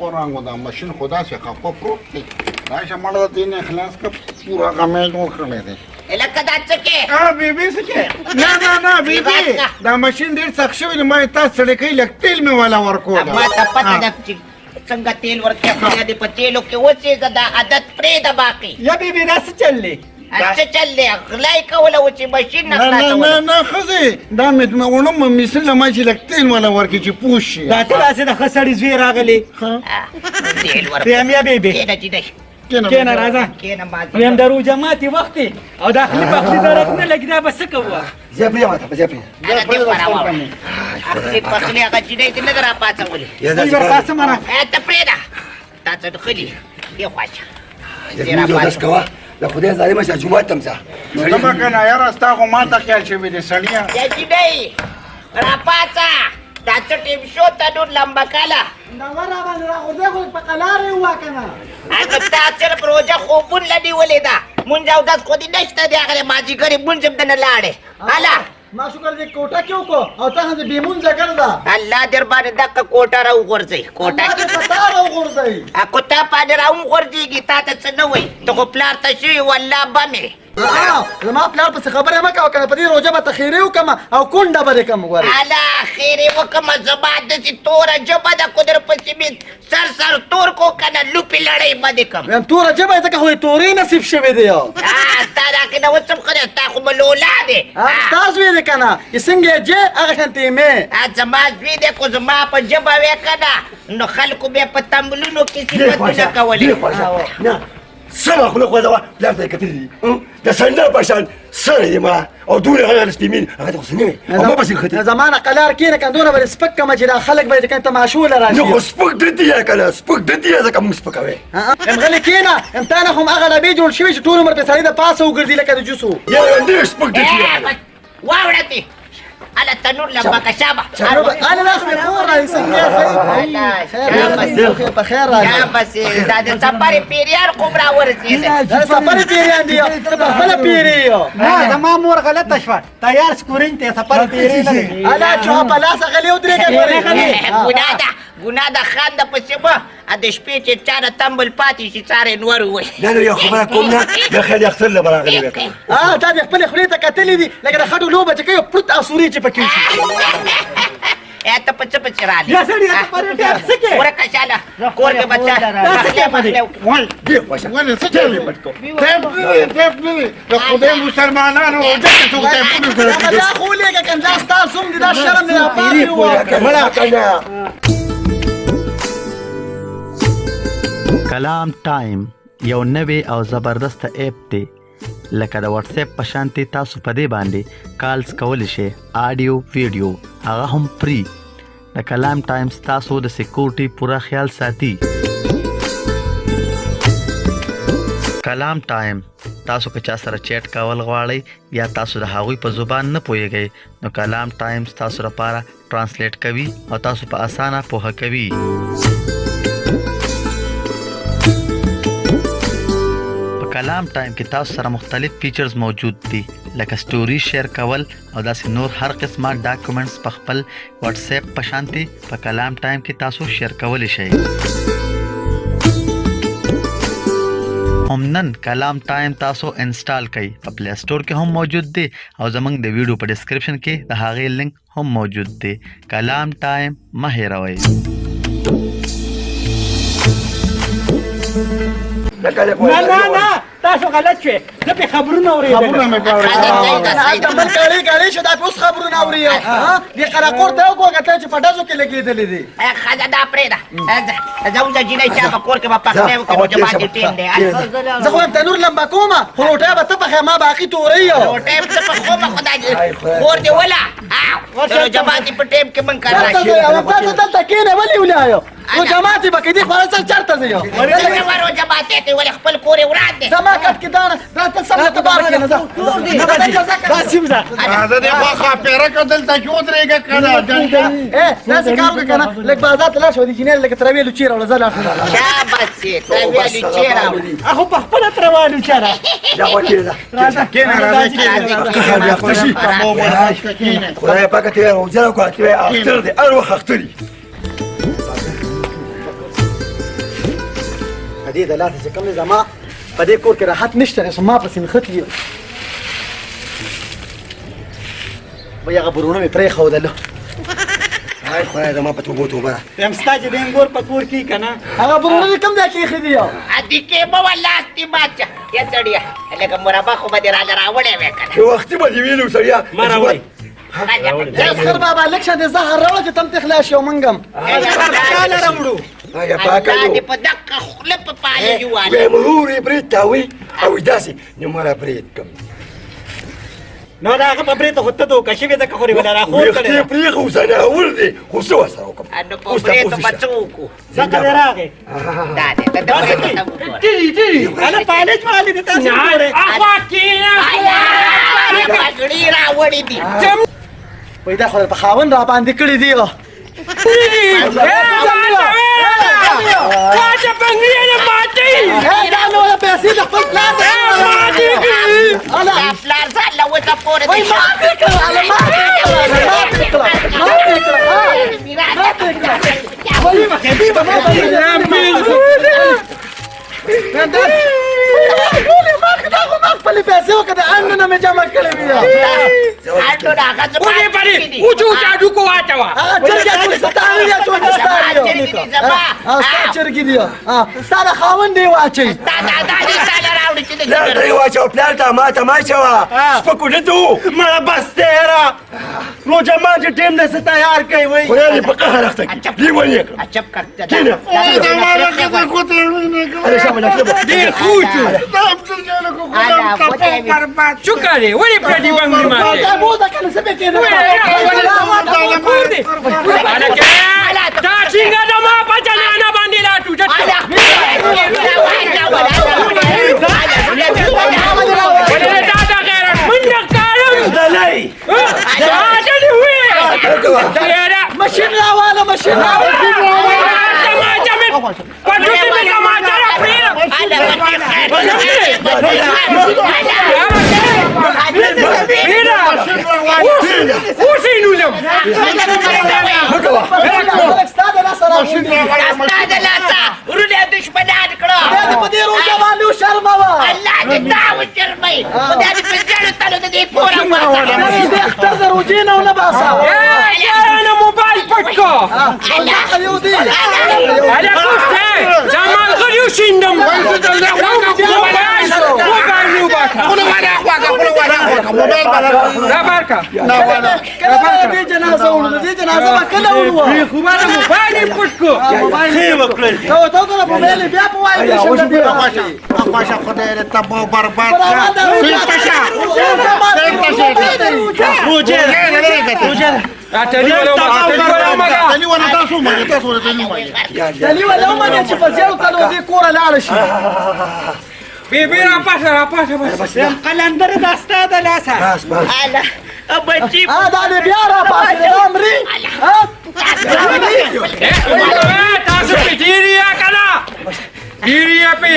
پورانګو دا ماشین خدا سے خفه پروت دی راشه مړه دین اخلاص کا پورا کمې جوړ کړی دی الکه دا څه کې بیبي څه کې نه بیبي دا ماشین ډېر سخت شوی دی ما تاسو سره کوي لک تیل مې والا ورکو ما ته پته ده چې څنګه تیل ورکې خو دې په تیلو کې وڅې دا عادت پرې ده باقي یا بیبي دا څه چللی څه چللی غلای کوله و چې ماشین نه خلاصوله نه ښځې دا مې وړم مثل ما چې لک تیل والا ورکې چې پوه شي دا ته داسې د ښه سړي زوی راغلی تیل ورکې پریم یا بیبي کېنه چې دی کېنه راځه کېنه ما پریم د روژه ماتې وخت دی او داخلي پخلي درک نه لګي دا به څه کوو زه پرېږدم ته زه پرېږدم دې پراوه اخلي پخلي هغه چې دی نه در پاتولې دوی ورپاسه منه ته پرېږده تا څه دخلي دې خواشه زموږ یو داس کوه د خدای ظالمه شه جومات ته م ځه زما که نه یاره ستا خو ما ته خیال شوی دی سړیه یا چې دی راپاڅه دا څه ټیم شو تنور لمبه کاله هغه تا صرف روژه خوبونه نیولې ده مونځ او داس خو دې نشته دی هغه مازدیګرې مونځ هم دنه لاړې هله ما شکر دې کوټه کې وکړو او ته هم دې بېمونځه ګرځه الله در باندې دغه کوټه راوغورځئ کوټه ما دې په تا راوغورځئ کوټه باندې راوغورځېږي تا ته څه نه وایي ته خو پلار ته شوي والله بمې زما پلار پسې خبرې مه کوه که نه په دې روژه به ته خیرې وکړم او کونډه به دې کړم ګورې اله خیرې وکړمه زما داسې توره ژبه ده خو در پسې مې سر تور کو که نه لوپې لړۍ به دې کړم وایم توره ژبه یې ځکه خو یې تورې نصیب شوی دی ستا دا کې نه وڅم ښه دی ستا خو به لولا دی ستا زوی دی که نه چې څنګه یې جې هغه شانتې یې مې زما زوی دی خو زما په ژبه وې که نه نو خلکو بیا په تمبلونو کې صفتونه کولې سمه خوله خوځوه پلار ته یې کتلي دي د سنډر په شان سره یې ما او دومره هغه سپېمین هغه ته خو څه نه وې او ما پسې ختي زما نه قلار کښېنه که دونه به دې سپک کړمه چې دا خلک به یې که تماشوله را شي نو خو سپک ددي یې که نه سپک ددي یې ځکه موږ سپکوې غلې کښېنه تا نه خو هم هغه لبې جوړ شوي چې ټول عمر پې سړي د پاسه وګرځي لکه د جوسو یاره ډېر سپک ددي یې واوړه دې هله تنور لمبه که شابه انا لا اخذ الامور هاي سنيه خير په خیر راځي یا بس دا د سفر پیریان کوم راورسېده دا سفر پیریان دی ته په خپل پیری یو نه زما مور غلطه شوه تیار سکورینګ ته سفر پیری نه دی الا چا په لاس غلې ودرېږه ګناه ده خان د پسې به د شپې چې چا نه تمبل پاتې شي ساری نور ووایي نه نو یو خبره کوم نه د خیر اختر له به راغلی وې که تا دې خپلې خولې ته کتلې دي لکه د خټو لوبه چې کوي پروت او سوري چې پکې شي ته په څه پسې رالې یا سړي ته پرې ټاپ څه کې ورکه شاله کور کې بچه ډېر خوښه ولې څه چلې ټیپ نه وي د خدای مسلمانانو ځکه څوک ټیپونه سره دا خو لېږه که دا ستا سوم دي دا شرم دی پیری پوره کړه کنه کلام ټایم یو نوی او زبردست اپ دی لکه د واتس اپ په شانتي تاسو په دې باندې کالز کولی شئ آډیو ویډیو هغه هم فری د کلام ټایم تاسو د سکیورټي پوره خیال ساتي کلام ټایم تاسو که چا سره چیټ کول غواړئ یا تاسو د هغوی په زبان نه پوهیږئ نو کلام ټایم تاسو لپاره ترانسلیټ کوي او تاسو په اسانه پوهه کوي کلام ټایم کې تاسو سره مختلف فیچرز موجود دي لکه سټوري شیر کول او داسې نور هر قسمه ډاکومنټس په خپل واتس اپ په شانتي په کلام ټایم کې تاسو شیر کولی شئ همنن کلام ټایم تاسو انسټال کړئ په پلی سٹور کې هم موجود دی او زمونږ د ویډیو په ډسکرپشن کې د هغې لینک هم موجود دی کلام ټایم مه هېروئ نه تاسو غلط شوې زه پې خبرونه اورېدل خبرونه مې هلته بل ګړې شو دا پې اوس خبرونه اوري دې قراقور ته وګوره کتل چې په ډزو کې لګېدلې دي ښځه دا پرېږده زه اوس جینۍ چا په کور کې به پخلی وکړم چې ماته ټیم دی زه خو یم تنور لمبه کومه خو روټۍ به ته پخې ما باقي تورۍ یو روټۍ به زه پخومه خو دا خور دې وله د روژه ماتي په ټیم کې من کار راشي تاسو دلته کښېنئ ولې ولاړ او جماعت یې به کې دي خو هر څه چېرته ځئ څنګه روژه ماتې ته ولې خپل کور یې وران دی زما کټ کې دا ته سم ته بار کښېنه ځه دا سیم ځه زه دې خوا ښاپېره که دلته کې ودرېږه که نه داسې کار وکړه که نه لږ بازار ته لاړ شو د چینې لکه تروې لوچې راوړه زه لاړ شم شاباس یې تروې لوچې راوړي خو په خپله تروه لوچه ده دا وکېده خدای پاکه ته روژه وکړه چې اختر دی هر وخت اختر وي دې دلته چې کوم زما په دې کور کې راحت نشته نو ما پسې نښتلي وایي هغه برونه مې پرېښودله هاي خدای زما په توبو توبه یم ستا چې د انګور په کور کې که نه هغه برونه دې کوم ځای کې ایښي دي ادي کې به ولاستي باچا یا سړیا لکه مربا خو به دې راله راوړې وې که نه یو وختي به دې ویلو سړیا ما راوړئ اسخر بابا لږ شه دې زهر راوړه چې تم ته خلاص شي او موږ هم خرچاله راوړو هيا باكلو دې په دقه خوله په پاله جوال ومروري بريد تاوي او داسي نمرة بريد كم نو دا هغه په برېته خو ته دوکه شوې ځکه خو ولا راخور کړې ويختي بريخ وسنا ولدي وسوا سروكم انو په برېته بچو کو ځکه دې راغې دا دې ته دې ته انا پالج والی دې تاسو ګورئ اخوا کېنه پګړی راوړې دي وایي دا خو په خاوند را باندې کړي دي واجه پنګړې نه ماتې دا نو پیسې د خپل پلار دا پلار ځان له وته پورې وایي ماتې کړه خپلې پیسې وکړه ان نه مې جمع کړې وي ونې پرې وچو چاډو کو واچوه چرګې دي ستا د خاوند دی واچوي لا ده يواجه بلالتا ما تماشوا سبكوا ندو مړه بس تیرا نو جما چې ټیم نه تیار کوي وای ويالي بقهر اختك ليه وليك اچپ کرتا كده انا شامل اكتبه ډېر خوچو شکر دی ولې پردي وانګې ماته دا مو دا کنه سبه کې دا څنګه د ما په جنانه باندې لاټو ماشین راواله ماشین دشمنان کړه په دې روزه باندې شرم وا الله دې دا وچرمي خدای دې په ځړو تلو دې پورا ورته دې اختر د روزې نه ونه باسا انا موبایل پټکو الله یو دې على کوسته زمان غریو شیندم دې جنازه وړو دې جنازه کله وړو خو باندې موبایل پټکو خیر وکړل ته ته په موبایل بیا په وایي اخواشه خدای دې تبو برباد دلی ولا ما چې په زیرو کلو دې کور لاړ شي بیبي را پاسه بس قلندر داستا د لاسه بس بس بچی دا بیا را پاسه امري تاسو پیډیریا کنا ډیریا په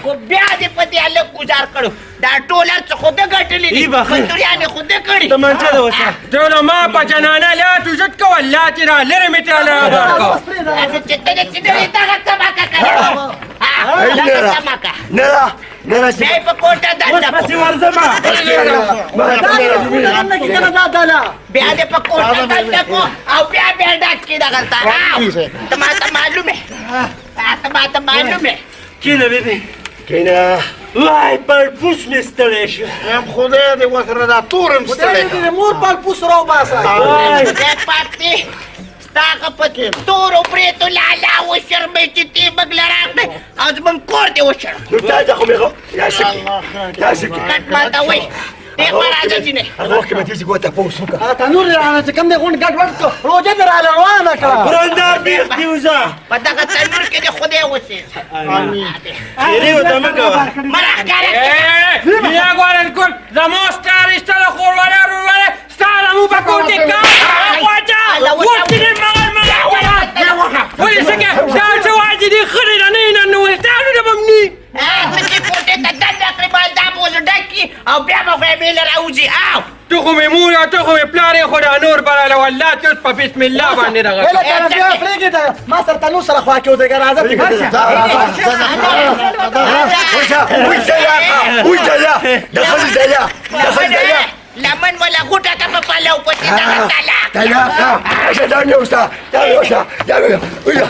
کو بیا دې په دې الله گزار کړو دا ټولر څه خود غټلې دي مزدوریانه خود کړی تمنچه ده وسه ته ما په جنانه لا توجد کو الله تیرا لره میتاله ورکو اته چې ته دې دا څه کړو نرى نرى نه په کوټه دا بس ورزما بیا دې په کوټه دا کو او بیا ډاک کې دا غلطه ته معلومه کینه بیبي كينا وای پر پوس مستړې شو هم خدای دې وسره دا تورم ستړی دې مور پال پوس راو باسا دې پاتې ستاګه پکې تور پرې ته لالا و شرمې چې تی بغل راغله از من کور دې وشر نتاج اخو ميغو يا شكي يا شكي کټ ماته وای دې راځي چې نه هغه وخت ما تيجي قوتها بوسوكا تنور رانه چې کوم دې غون ګډ وړ روزه دې را روانه کړه برنده بیخ دیوزا په دغه تنور کې دې خدای وسی یری وته مګه مرحبا بیا ګورن کول زموستار استله خورواله روله ستاره مو پکوټی کا واچا ورته مګر ولې څنګه دا چې واجی دي خري نه نو ته دې بمني چې کوټه ته د تقریبا دا بوله ډکی او بیا مو به بیل راوځي او ته خو مې مور ته خو مې پلار غري خدا نور براله والله توس په بسم الله باندې ولا راغله كان فيها فريق ده ما صرت تنوص اخواك وده قرازتك وش يا دخل دايا دخل دايا Laman wala kuda ka papalaw po si Tagatala. دايا عشان داني وستا داني وستا داني ويا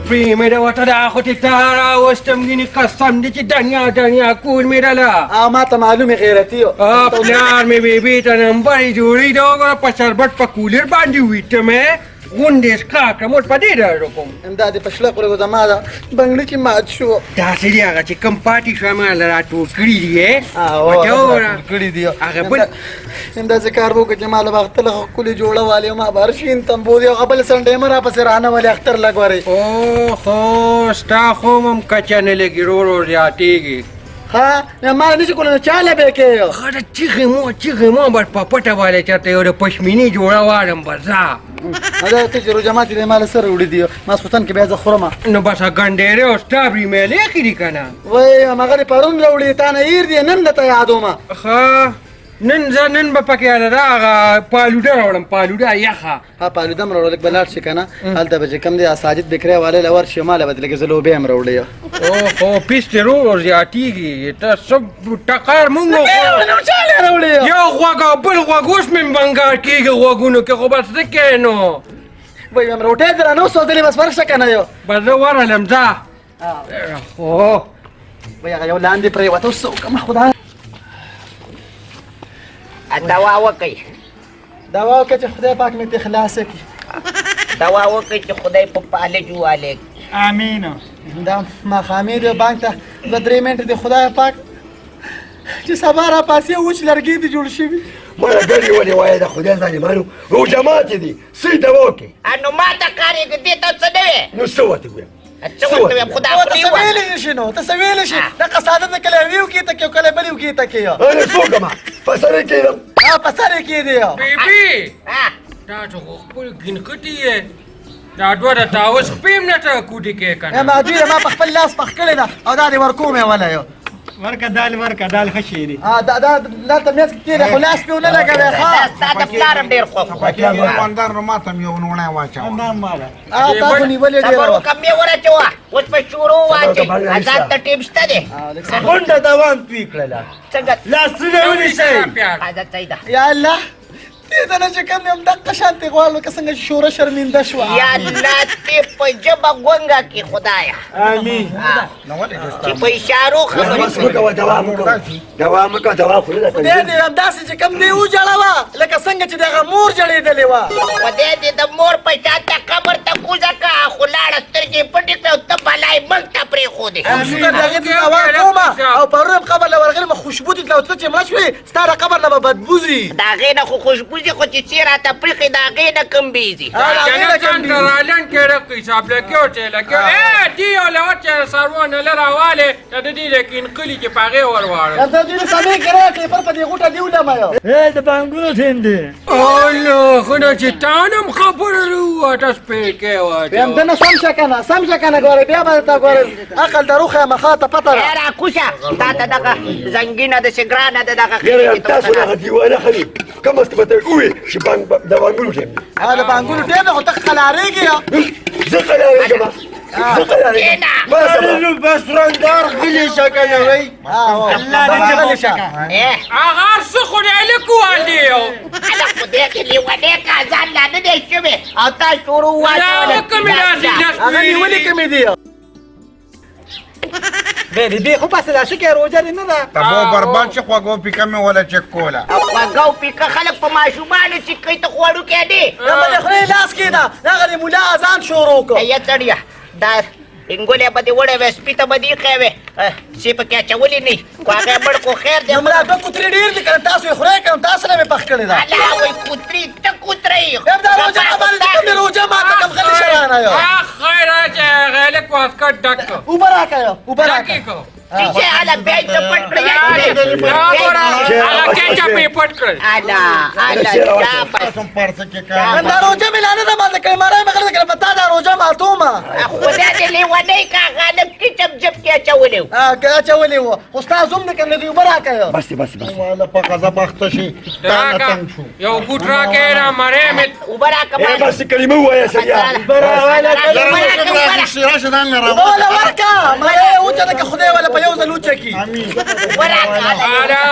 Pri mera wata da ako titara wastam gini kasam di danya kul mera la. ما انت معلومه غيرتيو Apnar me baby ta nambari juri do ko pasarbat pakulir bandi witame gundes ka kamot padira rokom. امدادي بشلق ولا زماده بنغلتي ما تشو Da sedi aga ci kampati sama la ratu kri die. اه كړي دی هغه بل امدادي کار وکړه جمال بختله کلی جوړه والي ما بارشین تمبو دی قبل سنډه مرا پس رانه ولي اختر لګوري او خو ستا خو مم کچنه لګي رو زیاتېږي. ها نه ما نشي کولای چاله به کې خره چیغې مو بر پپټه والے چاته یو پښمینی جوړه واړم برزا. دا ته چې جماعت دې مال سره وړي دی ما سوتن کې بیا ز خورما نو بس ګنډېره او سټابري مېلې کړي کنه. وای مګر پرون وړي تا نه ير دي نن ته یادوما ښه نن به پکې هغه پالوډه راوړم پالوډه یخه. ها پالو دم وړل بلار شي کنه هلته به کم دي ساجد بکره والے لور شماله بدل کې زلو به هم وړي او خو پیسترو زیاتېږي ته سب ټکر مونږ نو چاله وړي یو غوږ بل غوږ اوس مې بنګار کېږي غوږونو کې خو بس څه کې نو وای هم روټه در نو سوځلې بس ورشه کنه یو بس زه ورغلم ځه. خو وای هغه یو لاندې پرې وته سو کما خدای Dawa wakay. دوا وکړه چې خدای پاک مې ته خلاص کړي Dawa wakay چې خدای په پاله جواله. امين دا ما خامې دی بانک ته د درې منټ دی خدای پاک چې سبا را پاسې وچ لرګي دي جوړ شي ما قال ولي وايد خدای ظالمانو هو جماعتي دي سيده ووكي Ano mata kari ko dito sa dewe. نو سوت ويا At sa wala yung kuda او ko ته سویل شي نو ته سویل شي دا قصاده کله ویو کې ته کې کله بلیو کې ته کې انا فوق ما فسرت كده ها پسره کې دی بیبي Ah, دا ته خو خپل ګنکټي یې دا دوه د تاوس پیم نه ته کوټي کې کنه. ما دوی ما په خپل لاس پخ کړی دا او دا دې ورکومه ولا یو ورکه دال خشيري دا لا ته میاس کې خلاص په نه لګوي ها sa da plaram der ko. پاندار رو ماتم یو نونه واچاو تاسو نیولې Sabaro دی kami wala chawa. Wat pa shuru wachi. Azat ta team stade. غونډه دوام پی کړل Sagat. لاسونه ونیسئ Azat saida. یا الله دې دا چې کوم هم دغه شانتي غواړو که څنګه شوره شرمنده شو Ya nati pa jaba gwanga ki khudaya. امين Ki pa isharu بس khabari. مكا دوامك خلنا دې دې هم داسې چې کم دی و جړوا لکه څنګه چې دغه مور جړېدلې وه Wade de mor pa chata kabar ta kuza ka khulada stergi pati ka ta balai mangta pre khode. شکر دغه دې دوا کومه او پرون قبر له ورغلی ما خوشبو دې لو ته چې مړ شوې ستا د قبر نه به بدبوزي Da gena khu khushbuzi khu chi sira ta pri da gena kambizi. جنه جان درالن کې رقې حساب لکه او چې لکه اے دی او له چې سروان لراواله د دې لیکن کلی کې پاغه ورواړ. ته دې سمې کړه کې پر په دې غوټه دی ولما یو او نو خو چې تانم خبره رو تاسو په کې هم واچو. دنه سم شکنه ګوره بیا به تا ګوره عقل دروخه مخاطه پته Era kusha ta ta daga zangina de sigrana de daga غير تاسو لا غدي وانا خليل كما استبت قوي شبان دواملو جنبي دا بانګولو ټیم خو ته خلارېږي زقل يا جماعه زقل يا ما سبب بس رندار غلي شکنه وای الله دې شکه eh هغه څه خو نه لیکوال دیو. ala ko de ke li wade ka zalla de de shube ata shuru wa دا کوم راځي هغه نیولې کمې دی به دې خو پاسه لا شکه روزه نه ده تبو برباد شي خواګو پیکا مې ولا چک کولا apa gau pika khalak pa mashumane si kai to khwaru ke de دا خو لاس کې دا هغه مولا اذان شروع کو ya tadiya da ingole bade wode ves pita badi khave si pa kya chawli ni ko aga bad ko khair de نمرا د کوتري ډیر دي کړه تاسو خورای کړه تاسو نه پخ کړی دا ala wai putri ta kutrai هم دا روزه باندې کوم روزه ما ته کم خلی شرانه یو خیر چې غلک واسکټ ډک وبراکا یو وبراکا ډکی کو شیشه आला प्यायचं पटकन या. هغه کېچاپ یې پټ کړل. आला चहा पाहिजे. पारसं के काय من دا روجه مې لاندې ما ته کلماره مې غلط کړه پتا دا روجه ماتومه خدا دې لیوانه کا غالب کی چپ کې اچولې. اچولې و خو ستا زوم نه کنه دی وبرا کوي بس بس بس वाला पकाचा बघतो शी راکه یو ګوټ راکې را مړې مې وبرا ايه کما. بس كلمه هو يا سريع राशन आणणार ولا ورکا مې اوچه ده که خدای ولا په یو ځل اوچه کی وبرا کما. الا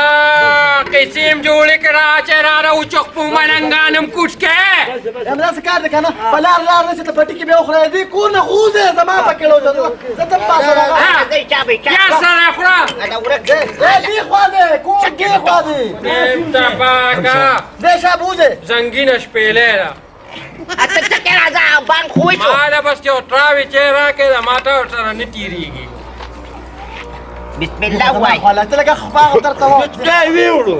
قسم جوړ کړه چې را راوچک په مننګانم کوټ کې. هم داسې کار دی کنه په لار نه چې ته پټي کې بیا وخورې دی کور نه غوځې زما پکې لوځه زه ته پاسه راغلم دې چا به یا سره خورا انا ورک دی خوا دی کور دی خوا دی نیم تپاکا دی شاب وځې زنګینه شپېلې ده. اته څنګه راځه بانک خوې شو. ما له بس یو تراوي چې راکې د ماته ورسره نه تېرېږي. بسم الله وای. حالت لکه خفاغ تر ته جاي ويولو